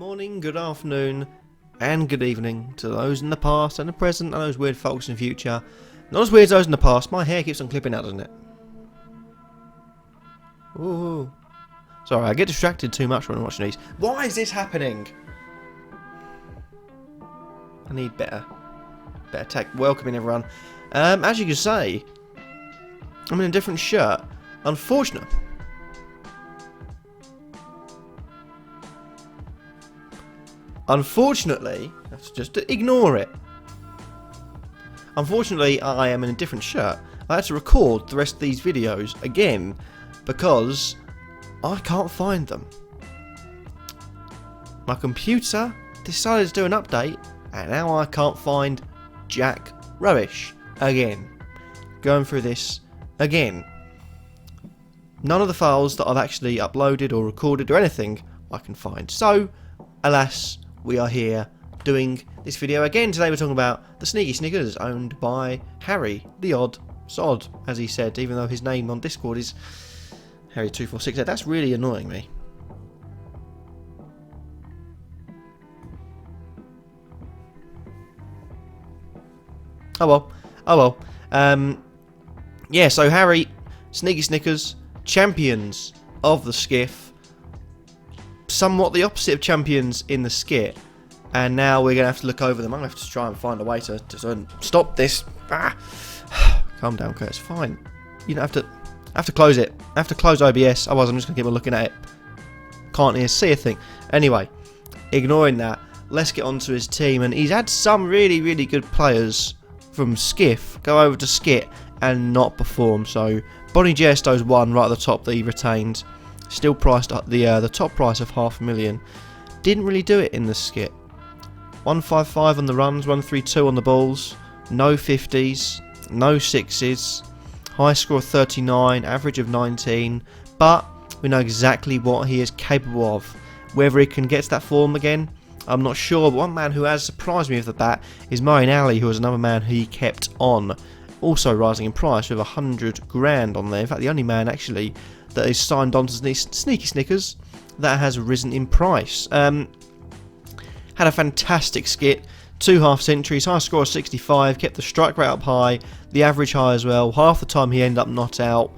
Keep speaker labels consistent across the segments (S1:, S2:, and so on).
S1: morning, good afternoon, and good evening to those in the past and the present and those weird folks in the future. Not as weird as those in the past. My hair keeps on clipping out, doesn't it? Ooh. Sorry, I get distracted too much when I'm watching these. Why is this happening? I need better tech. Welcoming everyone. As you can say, I'm in a different shirt. Unfortunately, I have to just ignore it. Unfortunately, I am in a different shirt. I had to record the rest of these videos again because I can't find them. My computer decided to do an update and now I can't find jack rubbish again. Going through this again. None of the files that I've actually uploaded or recorded or anything I can find. So, alas, we are here doing this video again. Today we're talking about the sneaky Snickers owned by Harry, the odd sod, as he said, even though his name on Discord is Harry2468. That's really annoying me. Oh well. Yeah, so Harry, sneaky Snickers, champions of the SCIFF. Somewhat the opposite of champions in the SCITT, and now we're going to have to look over them. I'm going to have to try and find a way to stop this. Calm down, Kurt, it's fine. You don't have to close it. I have to close OBS, otherwise I'm just going to keep on looking at it. Can't even see a thing. Anyway, ignoring that, let's get on to his team, and he's had some really, really good players from SCIFF go over to SCITT and not perform. So Bonnie Gesto's one right at the top that he retained. Still priced at the top price of $500,000. Didn't really do it in the SCITT. 155 on the runs, 132 on the balls, no 50s, no 6s, high score of 39, average of 19, but we know exactly what he is capable of. Whether he can get to that form again, I'm not sure, but one man who has surprised me with the bat is Alley, who was another man who he kept on. Also rising in price with 100 grand on there. In fact, the only man actually that is signed on to Sneaky Snickers that has risen in price. Had a fantastic SCITT, 2 half centuries, high score of 65, kept the strike rate up high, the average high as well. Half the time he ended up not out.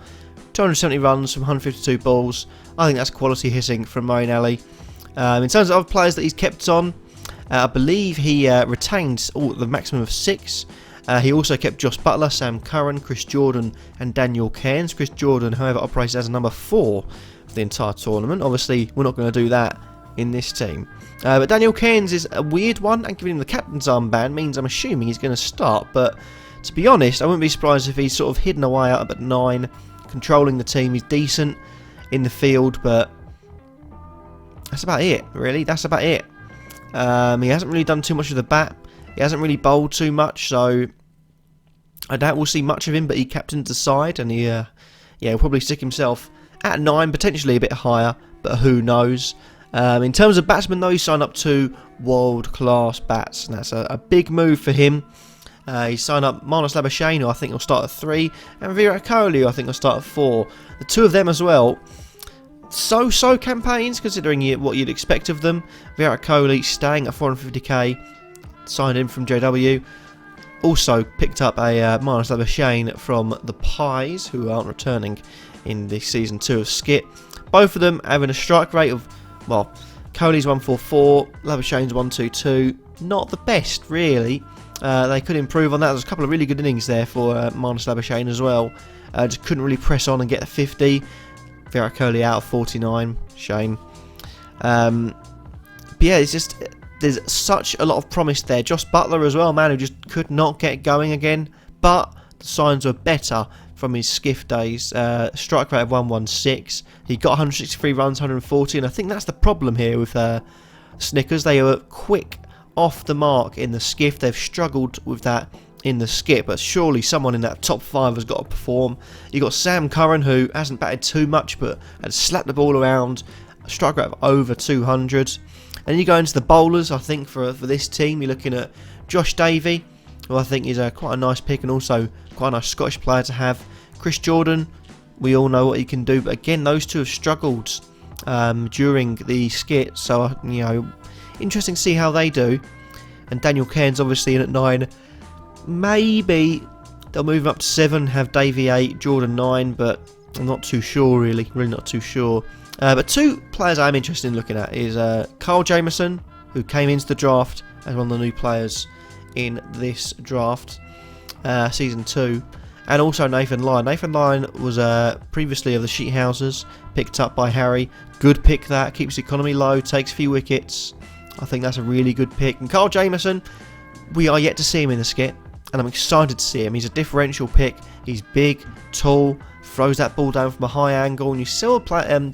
S1: 270 runs from 152 balls. I think that's quality hitting from Alley. In terms of other players that he's kept on, I believe he retained the maximum of 6. He also kept Josh Butler, Sam Curran, Chris Jordan and Daniel Cairns. Chris Jordan, however, operated as a number 4 for the entire tournament. Obviously, we're not going to do that in this team. But Daniel Cairns is a weird one, and giving him the captain's armband means I'm assuming he's going to start. But to be honest, I wouldn't be surprised if he's sort of hidden away up at 9, controlling the team. He's decent in the field, but that's about it, really. That's about it. He hasn't really done too much with the bat. He hasn't really bowled too much, so I doubt we'll see much of him, but he captains the side, and he'll probably stick himself at 9, potentially a bit higher, but who knows. In terms of batsmen, though, he signed up 2 world-class bats, and that's a big move for him. He signed up Marnus Labuschagne, who I think will start at 3, and Virat Kohli, who I think will start at 4. The 2 of them as well. So campaigns, considering what you'd expect of them. Virat Kohli staying at 450k. Signed in from JW. Also picked up a Marnus Labuschagne from the Pies, who aren't returning in the season 2 of SCITT. Both of them having a strike rate of, well, Kohli's 144, Labuschagne's 122. Not the best, really. They could improve on that. There's a couple of really good innings there for Marnus Labuschagne as well. Just couldn't really press on and get the 50. Virat Kohli out of 49. Shame. But yeah, it's just, there's such a lot of promise there. Josh Butler as well, man, who just could not get going again. But the signs were better from his SCIFF days. Strike rate of 116. He got 163 runs, 140, and I think that's the problem here with Snickers. They were quick off the mark in the SCIFF. They've struggled with that in the SCIFT, but surely someone in that top 5 has got to perform. You got Sam Curran, who hasn't batted too much, but had slapped the ball around. A strike rate of over 200. And you go into the bowlers, I think, for this team. You're looking at Josh Davey, who I think is quite a nice pick, and also quite a nice Scottish player to have. Chris Jordan, we all know what he can do, but again, those 2 have struggled during the SCIFT, so interesting to see how they do. And Daniel Cairns obviously in at 9. Maybe they'll move up to 7, have Davey 8, Jordan 9, but I'm not too sure really not too sure. But 2 players I'm interested in looking at is Carl Jameson, who came into the draft as one of the new players in this draft, Season 2, and also Nathan Lyon. Nathan Lyon was previously of the Sheethouses, picked up by Harry. Good pick that, keeps the economy low, takes a few wickets. I think that's a really good pick. And Carl Jameson, we are yet to see him in the skit, and I'm excited to see him. He's a differential pick. He's big, tall, throws that ball down from a high angle, and you still play,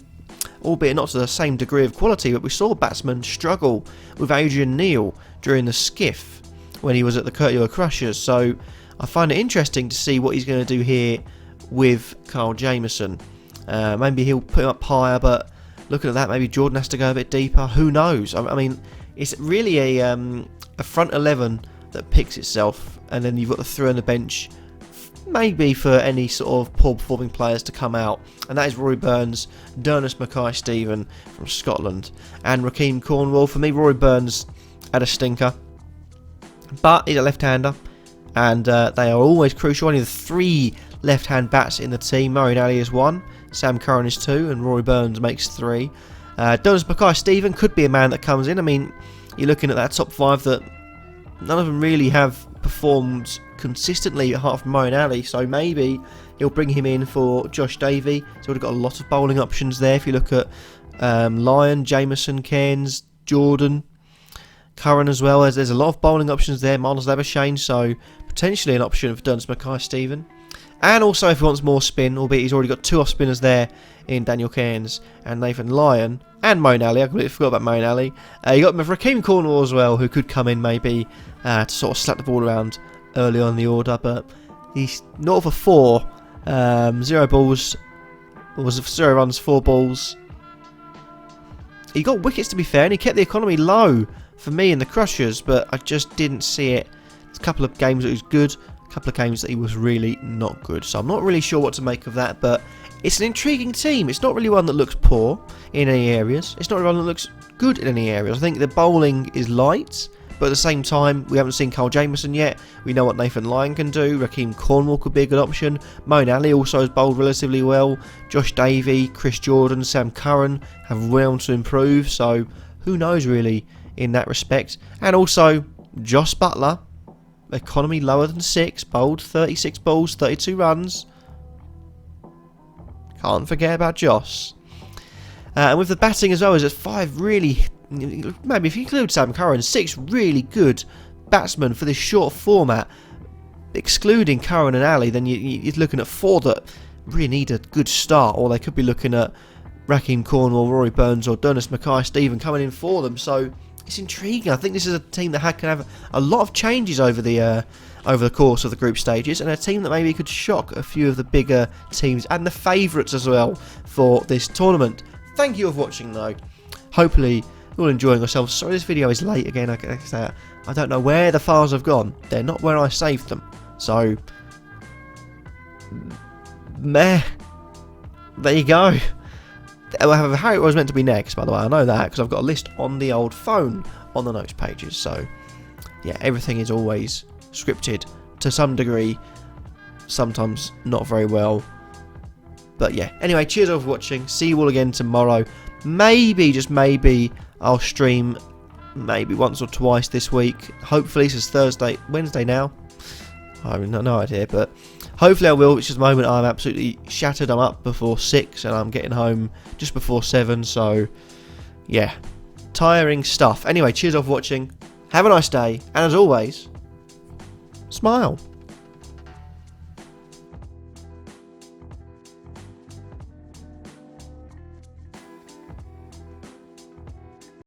S1: albeit not to the same degree of quality, but we saw batsmen struggle with Adrian Neil during the SCIFF when he was at the Kirkyoa Crushers. So I find it interesting to see what he's going to do here with Carl Jameson. Maybe he'll put him up higher, but looking at that, maybe Jordan has to go a bit deeper. Who knows? I mean, it's really a front 11 that picks itself, and then you've got the 3 on the bench, maybe for any sort of poor performing players to come out, and that is Rory Burns, Durnus Mackay-Steven from Scotland, and Rakeem Cornwall. For me, Rory Burns had a stinker, but he's a left-hander, and they are always crucial. Only the 3 left-hand bats in the team. Moeen Ali is 1, Sam Curran is 2, and Rory Burns makes 3. Durnus Mackay-Steven could be a man that comes in. I mean, you're looking at that top 5 that none of them really have performed consistently apart from Moeen Ali, so maybe he'll bring him in for Josh Davey. He's already got a lot of bowling options there. If you look at Lyon, Jameson, Cairns, Jordan, Curran as well, as there's a lot of bowling options there. Miles Labuschagne, so potentially an option for Durnus Mackay-Steven. And also if he wants more spin, albeit he's already got 2 off spinners there in Daniel Cairns and Nathan Lyon and Moeen Ali. I completely forgot about Moeen Ali. You got Rakeem Cornwall as well, who could come in maybe to sort of slap the ball around early on in the order, but he's 0 for 4, 0 balls, was 0 runs, 4 balls. He got wickets to be fair, and he kept the economy low for me in the Crushers, but I just didn't see it. There's a couple of games that he was good, a couple of games that he was really not good, so I'm not really sure what to make of that, but it's an intriguing team. It's not really one that looks poor in any areas. It's not really one that looks good in any areas. I think the bowling is light, but at the same time, we haven't seen Carl Jameson yet. We know what Nathan Lyon can do. Rakeem Cornwall could be a good option. Moeen Ali also has bowled relatively well. Josh Davey, Chris Jordan, Sam Curran have room to improve, so who knows really in that respect. And also, Joss Buttler, economy lower than 6, bowled 36 balls, 32 runs. Can't forget about Joss. And with the batting as well, is at 5 really, maybe if you include Sam Curran, 6 really good batsmen for this short format. Excluding Curran and Ali, then you're looking at 4 that really need a good start, or they could be looking at Rakeem Cornwall, Rory Burns, or Durnus Mackay-Steven coming in for them. So it's intriguing. I think this is a team that can have a lot of changes over the course of the group stages, and a team that maybe could shock a few of the bigger teams and the favourites as well for this tournament. Thank you for watching though. Hopefully you're all enjoying yourselves. Sorry this video is late again. I don't know where the files have gone. They're not where I saved them. So, meh. There you go. How it was meant to be next, by the way. I know that because I've got a list on the old phone on the notes pages. So, yeah, everything is always scripted to some degree. Sometimes not very well. But yeah, anyway, cheers all for watching. See you all again tomorrow. Maybe, just maybe, I'll stream maybe once or twice this week. Hopefully, this is Wednesday now. I have no idea, but hopefully I will. It's just a moment I'm absolutely shattered. I'm up before 6 and I'm getting home just before 7. So, yeah, tiring stuff. Anyway, cheers all for watching. Have a nice day. And as always, smile.